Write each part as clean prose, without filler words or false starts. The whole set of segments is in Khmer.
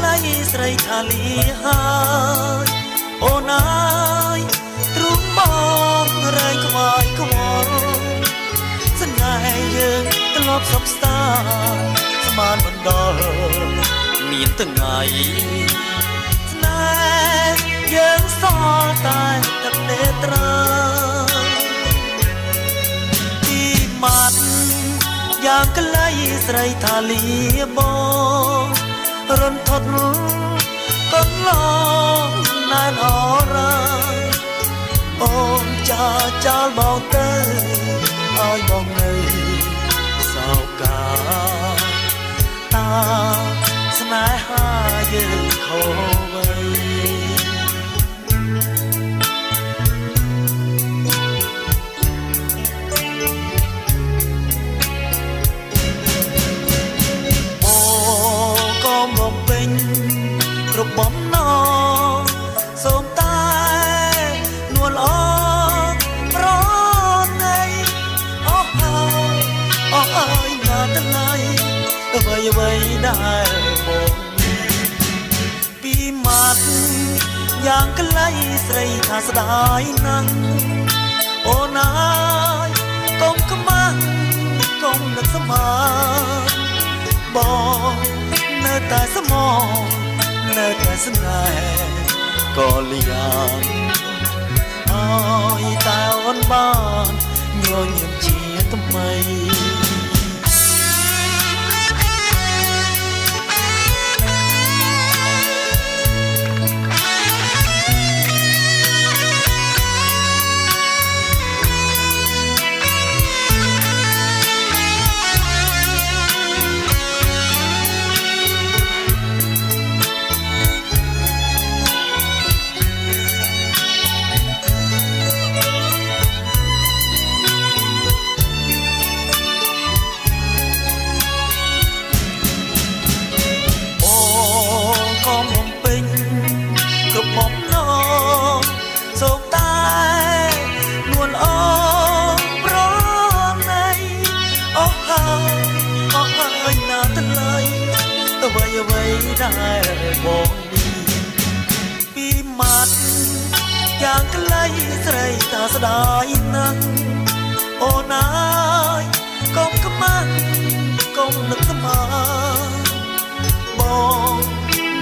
ล้ស្រីថាលីហើយអូនអើយទ្រូងមករែងខ្វាយខ្វល់សង្ហែយើងធ្លាប់សពស្តាស្មានមិនដល់មានថ្ងៃស្នេហ៍យើងសល់តែទឹកនេត្រាទីម៉ាត់យ៉ាងខ្លីស្រីថាលីបងរន្ធត់កន្លងណែនអរ៉ាអូនចាចោលបងទៅឲ្យបងនៅសោកាតាស្នេហាយើងខូចໄວបំណងសូមតែនួលអងប្រណីអស់ហើយណាស់ថ្ងៃអ្វីដែលបងពីម៉ាត់យ៉ាងខ្លីស្រីថាស្ដាយណាស់អូនអើយកុំខ្មាស់កុំនឹកស្មានបងនៅតែស្មោះនៅតែស្នេហ៍ក៏លៀងអើយតែអូនបានញញឹមជាថ្មីអ្វីដែលបងនេះពីម៉ាត់យ៉ាងខ្លីស្រីថាស្ដាយណាស់អូនអើយកុំខ្មាស់កុំនឹកស្មានបង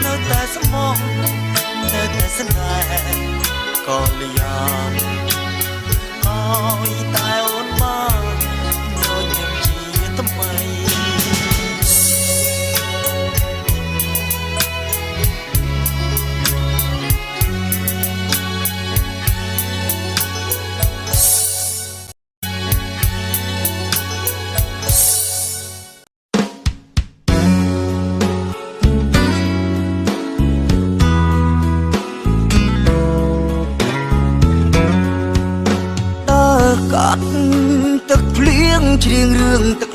នៅតែស្មោះនៅតែស្នេហ៍ក៏លៀងអើយតែអូនបានញញឹមជាថ្មីទឹកភ្លៀងច្រៀងរឿងទឹក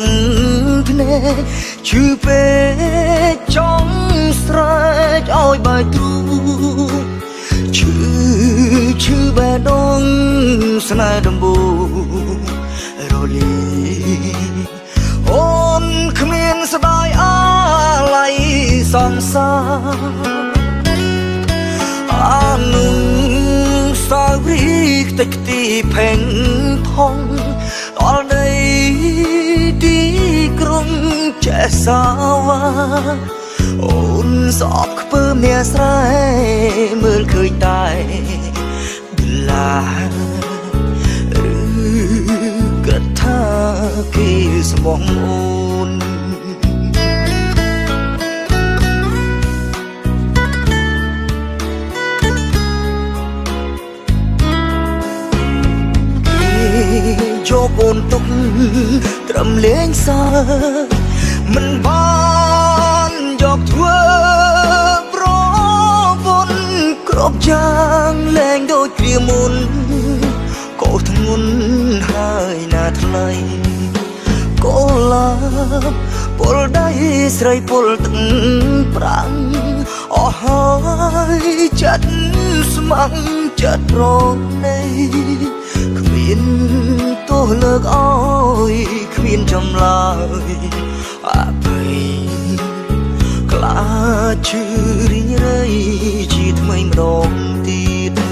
ភ្នែកឈឺពេកចង់ស្រែកឲ្យបែកទ្រូងឈឺបេះដូងស្នេហ៍ដំបូងរលីអូនគ្មានស្ដាយអាឡ័យសងសារអានឹងសាវរីខ្ទេចខ្ទីផេងផុងដល់ដីទីក្រុងចេះសាវ៉ាអូនស្អប់ខ្ពើមអ្នកស្រែមើលឃើញតែបលាឬគិតថាគេស្មោះអូនយកអូនទុកត្រឹមលេងសើមិនបានយកធ្វើប្រពន្ធគ្រប់យ៉ាងលែងដូចគ្រាមុនកោធ្ងន់ហើយណាថ្លៃកូឡាបពលដៃស្រីពលទឹកប្រាំងអស់ហើយចិត្តស្ម័គ្រចិត្តរងនៃគ្មានទោះលើកអើយគ្មានចម្លើយអភ័យខ្លា ชื่อริงไรจีทำไมมรองตีด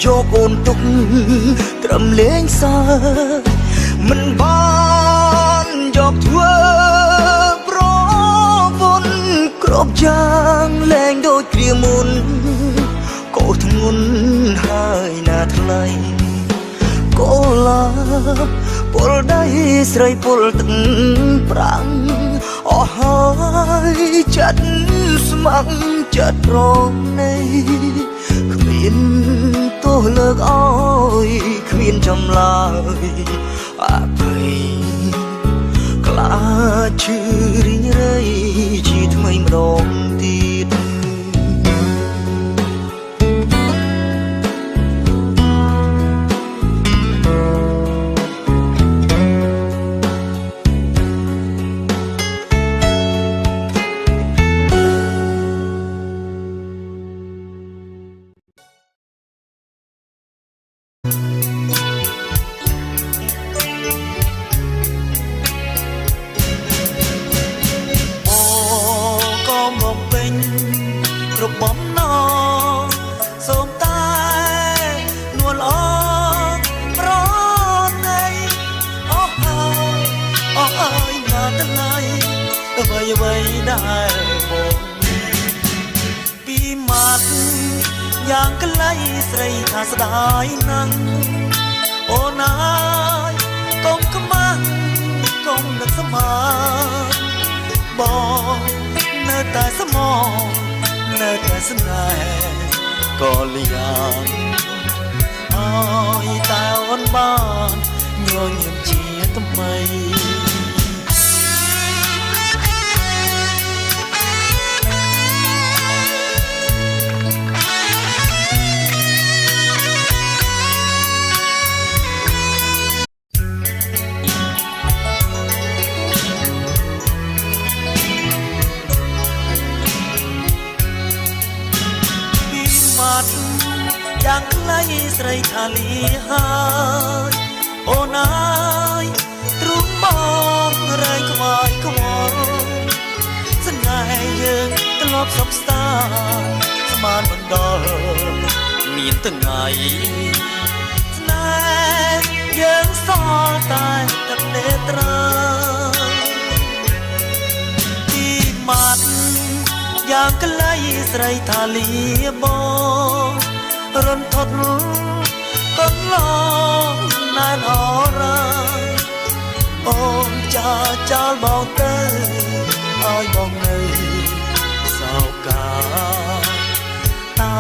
យកអូនទុកត្រឹមលេងសើមិនបានយកធ្វើប្រពន្ធគ្រប់យ៉ាងលែងដូចគ្រាមុនកោធ្ងន់ហើយណាថ្លៃកូឡាពលដៃស្រីពលទឹកប្រាំងអស់ហើយចិត្តស្ម័គ្រចិត្តរងនៃគ្មានទោះលើកអើយគ្មានចម្លើយអភ័យខ្លាចឈឺរីងរៃជាថ្មីម្ដងទៀតគ្រប់បំណងសូមតែនួលអងប្រណីអស់ហើយណាស់ថ្ងៃអ្វីដែលបងពីម៉ាត់យ៉ាងក្លៃស្រីថាស្ដាយណាស់អូនអើយកុំខ្មាស់កុំនឹកស្មានបងនៅតែស្មោះនៅតែស្នេហ៍ក៏លៀងអើយតែអូនបានញញឹមជាថ្មីយ៉ាងខ្លីស្រីថាលីហើយអូនអើយទ្រូងបងរែងខ្វាយខ្វល់ស្នេហ៍យើងធ្លាប់សុខស្តាស្មានបណ្ដល់មានថ្ងៃស្នេហ៍យើងសល់តែទឹកនេត្រាទីម៉ាត់យ៉ាងខ្លីស្រីថាលីបងរន្ធត់កន្លងណែនអរអូនចោលបងទៅឲ្យបងនៅសោកាតា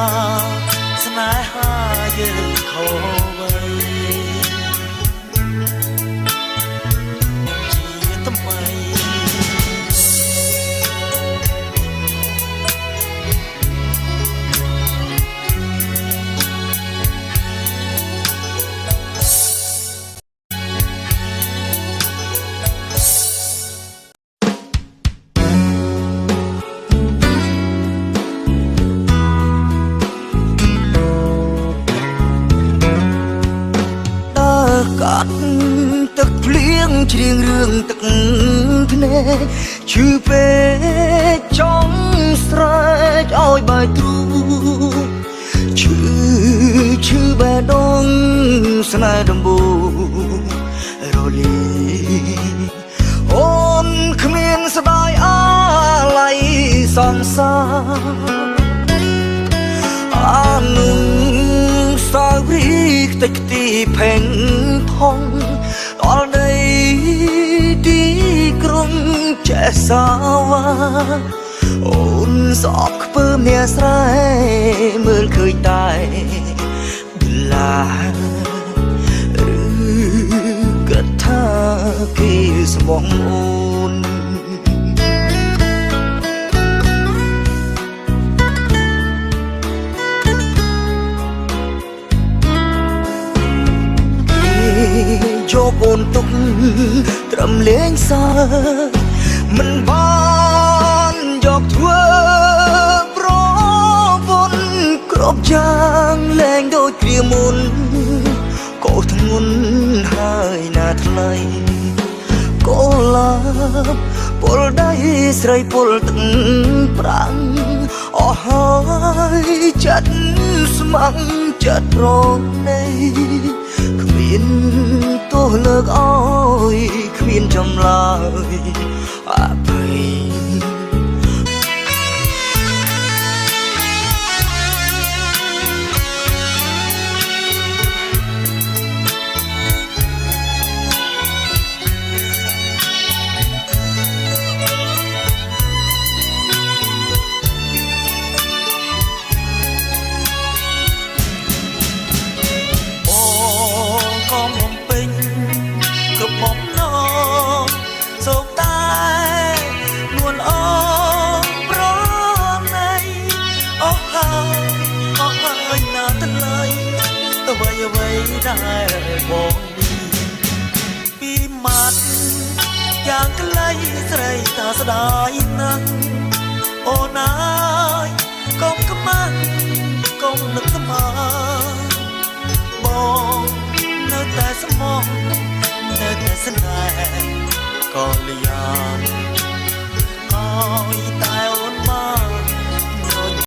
ស្នេហាយើងខូចໄວជាថ្មី កាត់ទឹកភ្លៀងច្រៀងរឿងទឹកភ្នែកឈឺពេកចង់ស្រែកឲ្យបាយទ្រូឈឺបេះដូងស្នេហ៍ដំបូងរលីអូនគ្មានស្ដាយអាឡ័យសង្សារអានុសាវរីយ៍ខ្ទេចខ្ទីផេងថងដល់ដីទីក្រុងចេះសាវ៉ាអូនស្អប់ខ្ពើមអ្នកស្រែមើលឃើញតែបលាឬគិតថា គេស្មងអូនយកអូនទុកត្រឹមលេងសើមិនបានយកធ្វើប្រពន្ធគ្រប់យ៉ាងលែងដូចគ្រាមុនក៏ធ្ងន់ហើយណាថ្លៃក៏ឡាបពលដៃស្រីពលទឹកប្រាំងអស់ហើយចិត្តស្ម័គ្រចិត្តប្រណីគ្មានទោះលើកអើយគ្មានចម្លើយអភ័យបំណងសូមតែនួនអងប្រណីអស់ហើយណាស់ថ្លៃអ្វីដែលបងមានពីមាត់យ៉ាងខ្លីស្រីតាស្ដាយណាស់អូនអើយកុំខ្មាស់កុំនឹកស្មាបងនៅតែស្មោះនៅតែស្នេហ៍ក៏លៀង